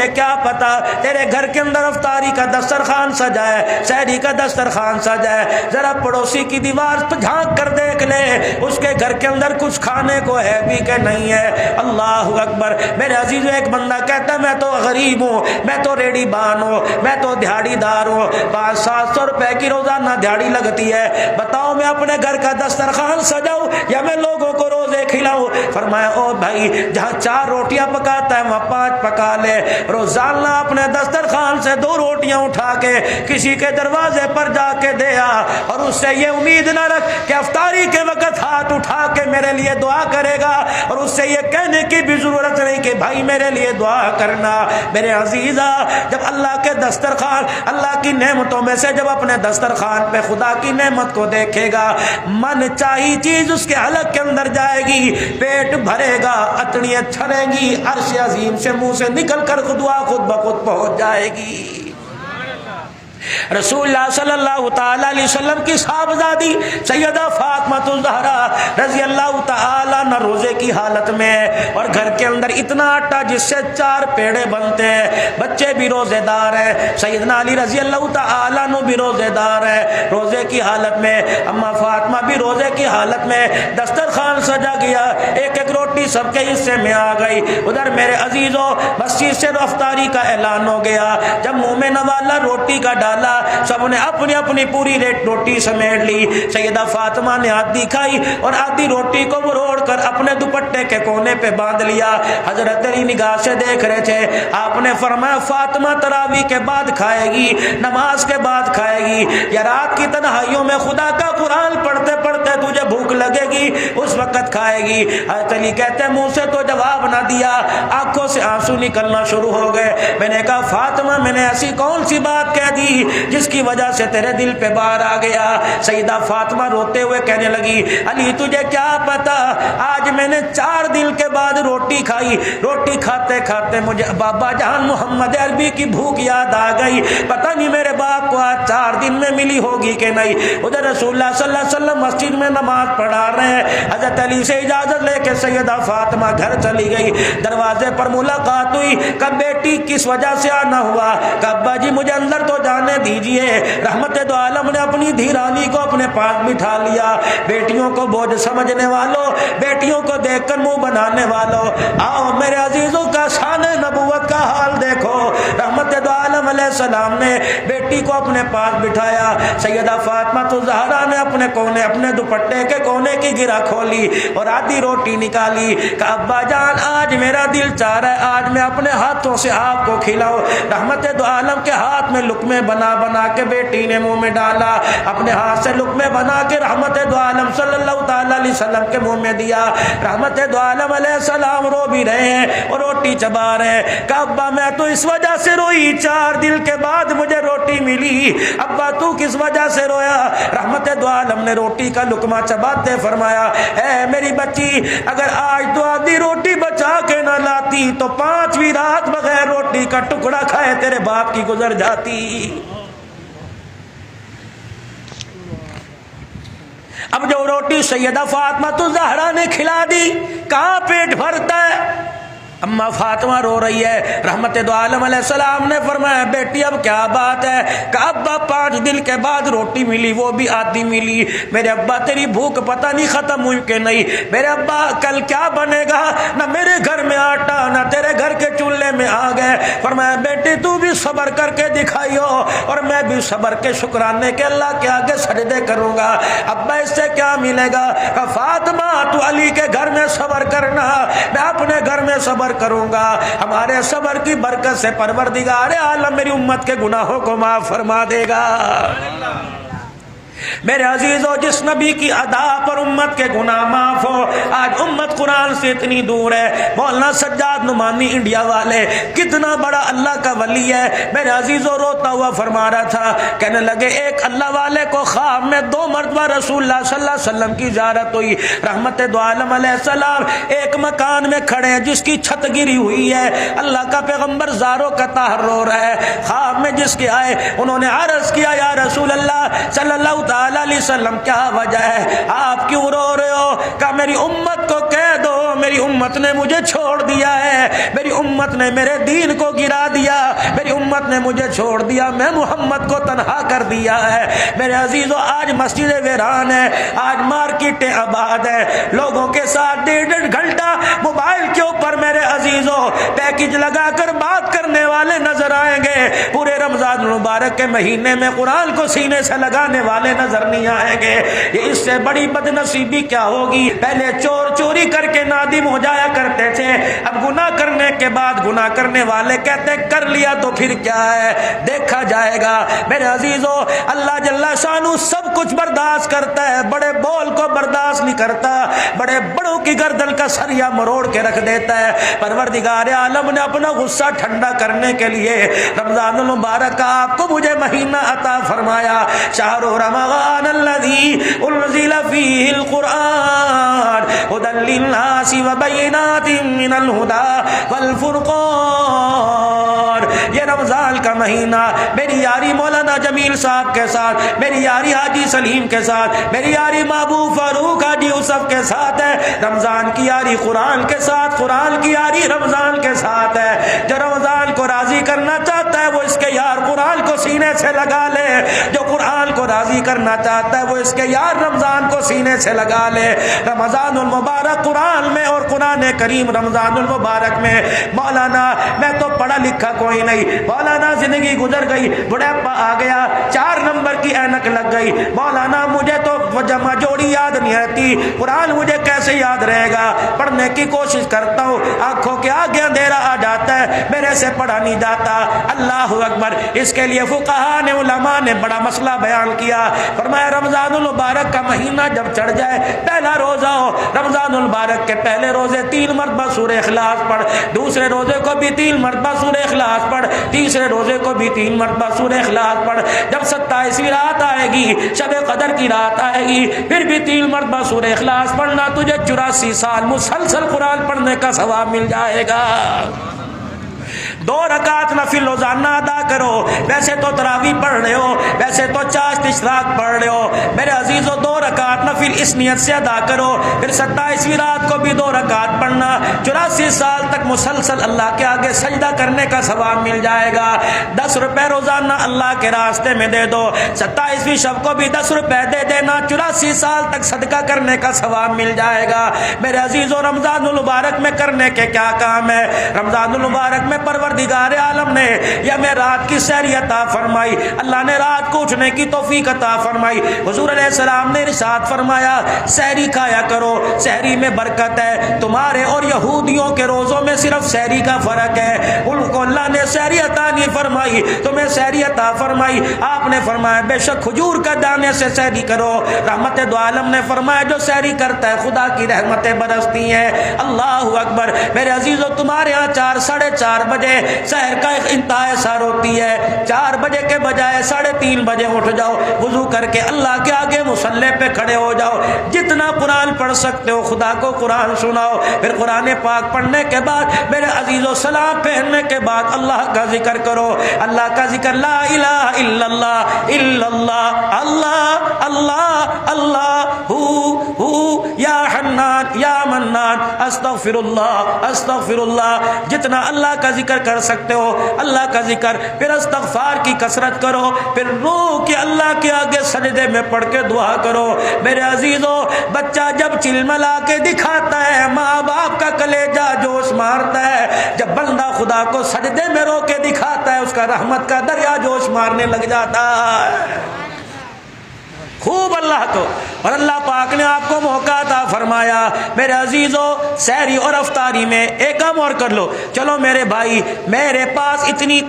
تمہیں کیا پتا تیرے گھر کے اندر افطاری کا دسترخوان سجا ہے, سحری کا دسترخوان سجا ہے, ذرا پڑوسی کی دیوار پہ جھانک کر دیکھ لے اس کے گھر کے اندر کچھ کھانے کو ہے بھی کہ نہیں ہے. اللہ اکبر. میرے عزیز ایک بندہ کہتا ہے میں تو غریب ہوں, میں تو ریڑی بان ہوں, میں تو دیہڑی دار ہوں, 500-700 روپے کی روزانہ دیہڑی لگتی ہے, بتاؤ میں اپنے گھر کا دسترخوان سجاؤں یا میں لوگوں کو روزے کھلاؤں؟ فرمایا او بھائی جہاں 4 روٹیاں پکاتا ہے وہاں 5 پکا لے. روزانہ اپنے دسترخوان سے 2 روٹیاں اٹھا کے کسی کے دروازے پر جا کے دے آ, اور اس سے یہ امید نہ رکھ کہ افطاری کے وقت ہاتھ اٹھا کے میرے لیے دعا کرے گا, اور اس سے یہ کہنے کی بھی ضرورت نہیں کہ بھائی میرے لیے دعا کرنا. میرے عزیزا جب اللہ کے دسترخوان, اللہ کی نعمتوں میں سے جب اپنے دسترخوان پہ خدا کی نعمت کو دیکھے گا, من چاہی چیز اس کے حلق کے اندر جائے گی, پیٹ بھرے گا, اتنیاں چھڑیں گی, عرش عظیم سے منہ سے نکل کر دعا خود بخود پہنچ جائے گی. رسول اللہ صلی اللہ تعالی علیہ وسلم کی صاحبزادی سیدہ فاطمہ الزہرا رضی اللہ تعالی عنہ روزے کی حالت میں, اور گھر کے اندر اتنا آٹا جس سے 4 پیڑے بنتے ہیں, بچے بھی روزے دار ہیں, سیدنا علی رضی اللہ تعالی عنہ بھی روزے دار ہیں, روزے کی حالت میں اما فاطمہ بھی روزے کی حالت میں, دسترخوان سجا گیا, ایک ایک روٹی سب کے حصے میں آ گئی. ادھر میرے عزیزوں مسجد سے افطاری کا اعلان ہو گیا, جب منہ میں نوالا روٹی کا ڈالا سب نے اپنی اپنی پوری روٹی سمیٹ لی. سیدہ فاطمہ نے آدھی کھائی اور آدھی روٹی کو مروڑ کر اپنے دوپٹے کے کونے پہ باندھ لیا. حضرت علی نگاہ سے دیکھ رہے تھے, آپ نے فرمایا فاطمہ تراویح کے بعد کھائے گی, نماز کے بعد کھائے گی, یا رات کی تنہائیوں میں خدا کا قرآن پڑھتے پڑھتے تجھے بھوک لگے گی اس وقت کھائے گی. حضرت علی کہتے ہیں منہ سے تو جواب نہ دیا, آنکھوں سے آنسو نکلنا شروع ہو گئے. میں نے کہا فاطمہ میں نے ایسی کون سی بات کہہ دی جس کی وجہ سے تیرے دل پہ بار آ گیا؟ سیدہ فاطمہ روتے ہوئے کہنے لگی علی تجھے کیا پتا, آج میں نے 4 دن کے بعد روٹی کھائی, روٹی کھاتے کھاتے مجھے بابا جان محمد عربی کی بھوک یاد آ گئی, پتہ نہیں میرے باپ کو آج 4 دن میں ملی ہوگی کہ نہیں. ادھر رسول اللہ صلی اللہ علیہ وسلم مسجد میں نماز پڑھا رہے ہیں, حضرت علی سے اجازت لے کے سیدہ فاطمہ گھر چلی گئی. دروازے پر ملاقات ہوئی, کب بیٹی کس وجہ سے آنا ہوا؟ کہ ابا جی مجھے اندر تو جانے دیجئے. رحمت دو عالم نے اپنی دھیرانی کو اپنے پاس بٹھا لیا. بیٹیوں کو بوجھ سمجھنے والوں, بیٹیوں کو دیکھ کر منہ بنانے والوں, آؤ میرے عزیزوں کا شان نبوت کا حال دیکھو. رحمت دو عالم علیہ السلام نے بیٹی کو اپنے پاس بٹھایا. سیدہ فاطمہ الزہرا نے اپنے کونے, اپنے دوپٹے کے کونے کی گرہ کھولی اور آدھی روٹی نکالی. کہ ابا جان آج میرا دل چاہ رہا ہے آج میں اپنے ہاتھوں سے آپ کو کھلاؤں. رحمت دو عالم کے ہاتھ میں لقمے بنا بنا کے بیٹی نے منہ میں ڈالا, اپنے ہاتھ سے لقمے بنا کے رحمت دو عالم صلی اللہ تعالی علیہ وسلم کے منہ میں دیا. رحمت دو عالم علیہ السلام رو بھی رہے ہیں اور روٹی چبا رہے ہیں. کہ ابا میں تو اس وجہ سے روئی 4 دن کے بعد مجھے روٹی ملی. ابا تو کس وجہ سے رویا؟ رحمت دو عالم نے روٹی کا لقمہ چباتے فرمایا اے میری بچی اگر آج تو آدھی روٹی بچا کے نہ لاتی تو 5ویں رات بغیر روٹی کا ٹکڑا کھائے تیرے باپ کی گزر جاتی. اب جو روٹی سیدہ فاطمہ الزہرا نے کھلا دی کہاں پیٹ بھرتا ہے؟ اما فاطمہ رو رہی ہے. رحمت دو عالم علیہ السلام نے فرمایا بیٹی اب کیا بات ہے؟ کہ ابا 5 دن کے بعد روٹی ملی, وہ بھی آدھی ملی. میرے ابا تیری بھوک پتہ نہیں ختم ہوئی کہ نہیں. میرے ابا کل کیا بنے گا؟ نہ میرے گھر میں آٹا نہ تیرے گھر کے چولہے میں آ گئے. فرمایا بیٹی تو بھی صبر کر کے دکھائیو اور میں بھی صبر کے شکرانے کے اللہ کے آگے سجدے کروں گا. ابا اس سے کیا ملے گا؟ کہ فاطمہ تو علی کے گھر میں صبر کرنا, میں اپنے گھر میں صبر کروں گا. ہمارے صبر کی برکت سے پروردگار عالم میری امت کے گناہوں کو معاف فرما دے گا. میرے عزیزو جس نبی کی ادا پر امت کے گناہ معاف ہو, آج امت قرآن سے اتنی دور ہے. مولانا سجاد نعمانی انڈیا والے کتنا بڑا اللہ کا ولی ہے. میرے عزیزو روتا ہوا فرما رہا تھا, کہنے لگے ایک اللہ والے کو خواب میں 2 مرتبہ رسول اللہ صلی اللہ علیہ وسلم کی زیارت ہوئی. رحمت دو عالم علیہ السلام ایک مکان میں کھڑے ہیں جس کی چھت گری ہوئی ہے. اللہ کا پیغمبر زاروں کا طاہر رو رہا ہے. خواب میں جس کے آئے انہوں نے عرض کیا یا رسول اللہ صلی اللہ تعالی علیہ وسلم کیا وجہ ہے, آپ کیوں رو رہے ہو؟ کہ میری امت کو کہہ دو, میری امت امت نے مجھے چھوڑ دیا ہے، میری امت نے میرے دین کو گرا دیا، میری امت نے مجھے چھوڑ دیا، میں محمد کو تنہا کر دیا ہے۔ میرے عزیزو آج مسجد ویران ہے، آج مارکیٹیں آباد ہے، لوگوں کے ساتھ 1.5 گھنٹہ موبائل کے اوپر میرے عزیزو پیکج لگا کر بات کرنے والے نظر آئیں گے، پورے رمضان المبارک کے مہینے میں قرآن کو سینے سے لگانے والے نظر نہیں آئیں گے۔ یہ اس سے بڑی بد نصیبی کیا ہوگی؟ پہلے چور چوری کر کے نادم ہو جایا کرتے تھے، اب گناہ کرنے کے بعد گناہ کرنے والے کہتے کر لیا تو پھر کیا ہے، دیکھا جائے گا۔ میرے عزیزو اللہ جل شانہ سب کچھ برداشت کرتا ہے، بڑے بول کو برداشت نہیں کرتا، بڑے بڑوں کی گردن کا سریا مروڑ کے رکھ دیتا ہے۔ پروردگار عالم نے اپنا غصہ ٹھنڈا کرنے کے لیے رمضان المبارک کا آپ کو مجھے مہینہ عطا فرمایا۔ شہر رمضان الذی انزل فیہ القرآن ھدی للناس وبینات من الھدی والفرقان۔ یہ رمضان کا مہینہ میری یاری مولانا جمیل صاحب کے ساتھ، میری یاری حاجی سلیم کے ساتھ، میری یاری محبوب فاروق حاجی یوسف کے ساتھ ہے۔ رمضان کی یاری قرآن کے ساتھ، قرآن کی یاری رمضان کے ساتھ ہے۔ جو رمضان کو راضی کرنا چاہتا ہے وہ اس کے یار قرآن کو سینے سے لگا لے، جو قرآن کو راضی کرنا چاہتا ہے وہ اس کے یار رمضان کو سینے سے لگا لے۔ رمضان المبارک قرآن میں اور قرآن کریم رمضان المبارک میں، مولانا میں تو پڑھا لکھا کوئی نہیں، مولانا زندگی گزر گئی، بڑھاپا آ گیا، 4 نمبر کی اینک لگ گئی، مولانا مجھے تو جمع جوڑی یاد نہیں رہتی، قرآن مجھے کیسے یاد رہے گا؟ پڑھنے کی کوشش کرتا ہوں، آنکھوں کے آگے اندھیرا آ جاتا ہے، میرے سے پڑھا نہیں جاتا۔ اللہ اکبر! اس کے لیے فقہاء نے، علماء نے بڑا مسئلہ بیان کیا، فرمایا رمضان المبارک کا مہینہ جب چڑھ جائے، پہلا روزہ ہو، رمضان المبارک کے پہلے روزے 3 مرتبہ سورہ اخلاص پڑھ، دوسرے روزے کو بھی 3 مرتبہ سورہ اخلاص پڑھ، تیسرے روزے کو بھی 3 مرتبہ سورہ اخلاص پڑھ۔ جب 27ویں رات آئے گی، شب قدر کی رات آئے گی، پھر بھی 3 مرتبہ سورہ اخلاص پڑھنا، تجھے 84 سال مسلسل قرآن پڑھنے کا ثواب مل جائے گا۔ 2 رکعت نفل روزانہ ادا کرو، ویسے تو تراویح پڑھ رہے ہو، ویسے تو چاشت اشراق پڑھ رہے ہو، میرے عزیزو 2 رکعت نفل اس نیت سے ادا کرو، پھر 27ویں رات کو بھی 2 رکعت پڑھنا، 84 سال تک مسلسل اللہ کے آگے سجدہ کرنے کا ثواب مل جائے گا۔ 10 روپے روزانہ اللہ کے راستے میں دے دو، 27ویں شب کو بھی 10 روپے دے دینا، 84 سال تک صدقہ کرنے کا ثواب مل جائے گا۔ میرے عزیزو رمضان المبارک میں کرنے کے کیا کام ہے؟ رمضان المبارک میں پروردگار عالم نے یا میں رات کی سحری عطا فرمائی، اللہ نے رات کو اٹھنے کی توفیق عطا فرمائی۔ حضور علیہ السلام نے ارشاد فرمایا سحری کھایا کرو، سحری میں برکت ہے، تمہارے اور یہودیوں کے روزوں میں صرف سحری کا فرق ہے، ان کو اللہ نے سحری عطا نہیں فرمائی، تمہیں سحری عطا فرمائی۔ آپ نے فرمایا بے شک کھجور کا دانے سے سحری کرو، رحمت دو عالم نے فرمایا جو سحری کرتا ہے خدا کی رحمتیں برستی ہیں۔ اللہ اکبر! میرے عزیزو تمہارے ہاں 4 ساڑھے 4 بجے سحر کا ایک انتہائی سار ہوتی ہے، 4 بجے کے بجائے 3:30 بجے اٹھ جاؤ، وضو کر کے اللہ کے آگے مصلی پہ کھڑے ہو جاؤ، جتنا قرآن پڑھ سکتے ہو خدا کو قرآن سناؤ، پھر قرآن پاک پڑھنے کے بعد میرے عزیزو سلام پھیرنے کے بعد اللہ کا ذکر کرو، اللہ کا ذکر، لا الہ الا اللہ الا اللہ، اللہ اللہ اللہ، ہو یا حنان یا منان، استغفر اللہ، جتنا اللہ کا ذکر کر سکتے ہو اللہ کا ذکر، پھر استغفار کی کثرت کرو، پھر رو کے اللہ کے آگے سجدے میں پڑھ کے دعا کرو۔ میرے عزیزو بچہ جب چلملا کے دکھاتا ہے ماں باپ کا کلیجہ جوش مارتا ہے، جب بندہ خدا کو سجدے میں رو کے دکھاتا ہے اس کا رحمت کا دریا جوش مارنے لگ جاتا ہے۔ خوب اللہ کو، اور اللہ پاک نے آپ کو موقع عطا فرمایا میرے عزیزو سحری اور افطاری میں ایک کام اور کر لو، چلو میرے بھائی میرے پاس اتنی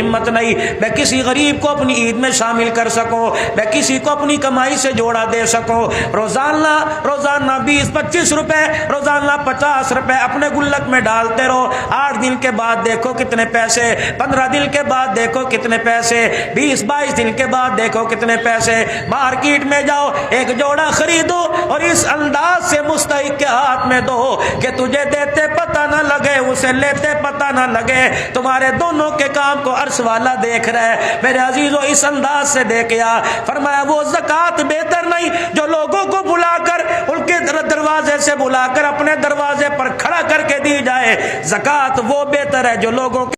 ہمت نہیں میں کسی غریب کو اپنی عید میں شامل کر سکوں، میں کسی کو اپنی کمائی سے جوڑا دے سکوں، روزانہ 20-25 روپے، روزانہ 50 روپے اپنے گلک میں ڈالتے رہو، 8 دن کے بعد دیکھو کتنے پیسے، 15 دن کے بعد دیکھو کتنے پیسے، 20-22 دن کے بعد دیکھو کتنے پیسے، مارکیٹ میں جاؤ ایک جوڑا خریدو اور اس انداز سے مستحق کے ہاتھ میں دو کہ تجھے دیتے پتہ نہ لگے اسے لیتے پتہ نہ لگے، تمہارے دونوں کے کام کو عرش والا دیکھ رہا ہے۔ میرے عزیزو اس انداز سے دیکھیا، فرمایا وہ زکوٰۃ بہتر نہیں جو لوگوں کو بلا کر ان کے دروازے سے بلا کر اپنے دروازے پر کھڑا کر کے دی جائے، زکوٰۃ وہ بہتر ہے جو لوگوں